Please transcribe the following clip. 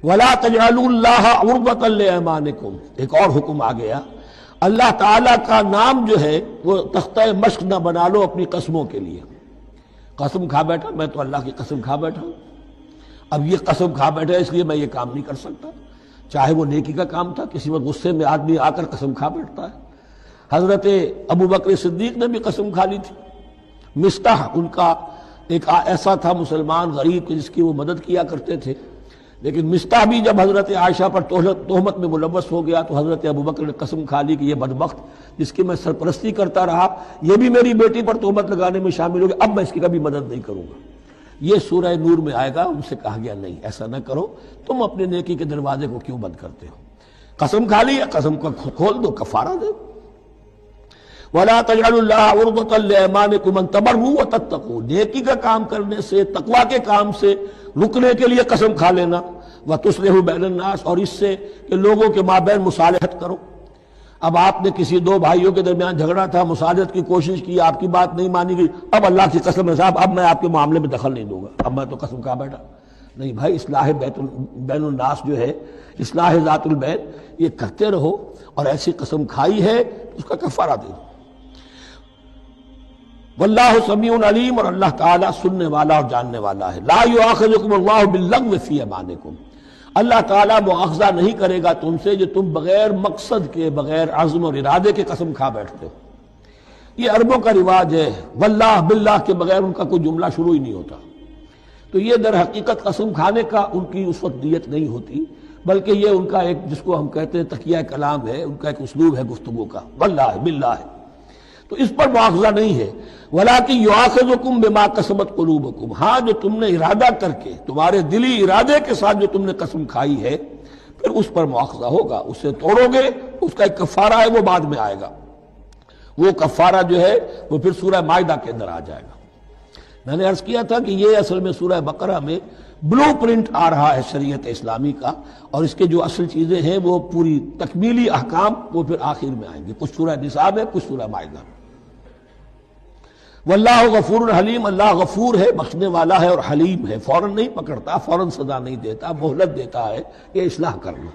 وَلَا تَجْعَلُوا اللَّهَ عُرْضَةً لِأَيْمَانِكُمْ، ایک اور حکم آ گیا، اللہ تعالیٰ کا نام جو ہے وہ تختہ مشق نہ بنا لو اپنی قسموں کے لیے۔ قسم کھا بیٹھا میں تو اللہ کی قسم کھا بیٹھا ہوں، اب یہ قسم کھا بیٹھا اس لیے میں یہ کام نہیں کر سکتا، چاہے وہ نیکی کا کام تھا۔ کسی وقت غصے میں آدمی آ کر قسم کھا بیٹھتا ہے۔ حضرت ابو بکر صدیق نے بھی قسم کھا لی تھی۔ مستح ان کا ایک ایسا تھا مسلمان غریب جس کی وہ مدد کیا کرتے تھے، لیکن مستح بھی جب حضرت عائشہ پر تہمت میں ملوث ہو گیا تو حضرت ابو بکر نے قسم کھا لی کہ یہ بدبخت جس کی میں سرپرستی کرتا رہا یہ بھی میری بیٹی پر تہمت لگانے میں شامل ہو گیا، اب میں اس کی کبھی مدد نہیں کروں گا۔ یہ سورہ نور میں آئے گا، ان سے کہا گیا نہیں ایسا نہ کرو، تم اپنے نیکی کے دروازے کو کیوں بند کرتے ہو؟ قسم کھا لی، قسم کو کھول دو، کفارہ دو۔ وَلَا تَجْعَلُوا اللَّهَ عُرْضَةً لِأَيْمَانِكُمْ أَن تَبَرُّوا وَتَتَّقُوا، نیکی کا کام کرنے سے، تقویٰ کے کام سے رکنے کے لیے قسم کھا لینا، وَتُصْلِحُوا بَيْنَ النَّاسِ، اور اس سے کہ لوگوں کے مابین مصالحت کرو۔ اب آپ نے کسی دو بھائیوں کے درمیان جھگڑا تھا، مصالحت کی کوشش کی، آپ کی بات نہیں مانی گئی، اب اللہ کی قسم ہے صاحب اب میں آپ کے معاملے میں دخل نہیں دوں گا، اب میں تو قسم کھا بیٹھا۔ نہیں بھائی، اصلاح بین الناس جو ہے، اصلاح ذات البین، یہ کرتے رہو، اور ایسی قسم کھائی ہے اس کا کفارہ دے دو۔ واللہ سمیع علیم، اور اللہ تعالیٰ سننے والا اور جاننے والا ہے۔ لا یؤاخذکم اللہ باللغو فی ایمانکم، اللہ تعالیٰ مؤاخذہ نہیں کرے گا تم سے جو تم بغیر مقصد کے، بغیر عزم اور ارادے کے قسم کھا بیٹھتے ہو۔ یہ عربوں کا رواج ہے، واللہ باللہ کے بغیر ان کا کوئی جملہ شروع ہی نہیں ہوتا، تو یہ در حقیقت قسم کھانے کا ان کی اس وقت نیت نہیں ہوتی، بلکہ یہ ان کا ایک جس کو ہم کہتے ہیں تقیہ کلام ہے، ان کا ایک اسلوب ہے گفتگو کا، واللہ باللہ، تو اس پر مؤاخذہ نہیں ہے۔ وَلَٰكِن يُؤَاخِذُكُم بِمَا كَسَبَتْ قُلُوبُكُم، ہاں جو تم نے ارادہ کر کے، تمہارے دلی ارادے کے ساتھ جو تم نے قسم کھائی ہے، پھر اس پر مؤاخذہ ہوگا، اسے توڑو گے، اس کا ایک کفارہ ہے، وہ بعد میں آئے گا۔ وہ کفارہ جو ہے وہ پھر سورہ مائدہ کے اندر آ جائے گا۔ میں نے عرض کیا تھا کہ یہ اصل میں سورہ بقرہ میں بلو پرنٹ آ رہا ہے شریعت اسلامی کا، اور اس کے جو اصل چیزیں ہیں وہ پوری تکمیلی احکام وہ پھر آخر میں آئیں گے، کچھ سورہ نساء میں، کچھ سورہ مائدہ میں۔ واللہ غفور حلیم، اللہ غفور ہے، بخشنے والا ہے، اور حلیم ہے، فوراً نہیں پکڑتا، فوراً سزا نہیں دیتا، مہلت دیتا ہے کہ اصلاح کر لو۔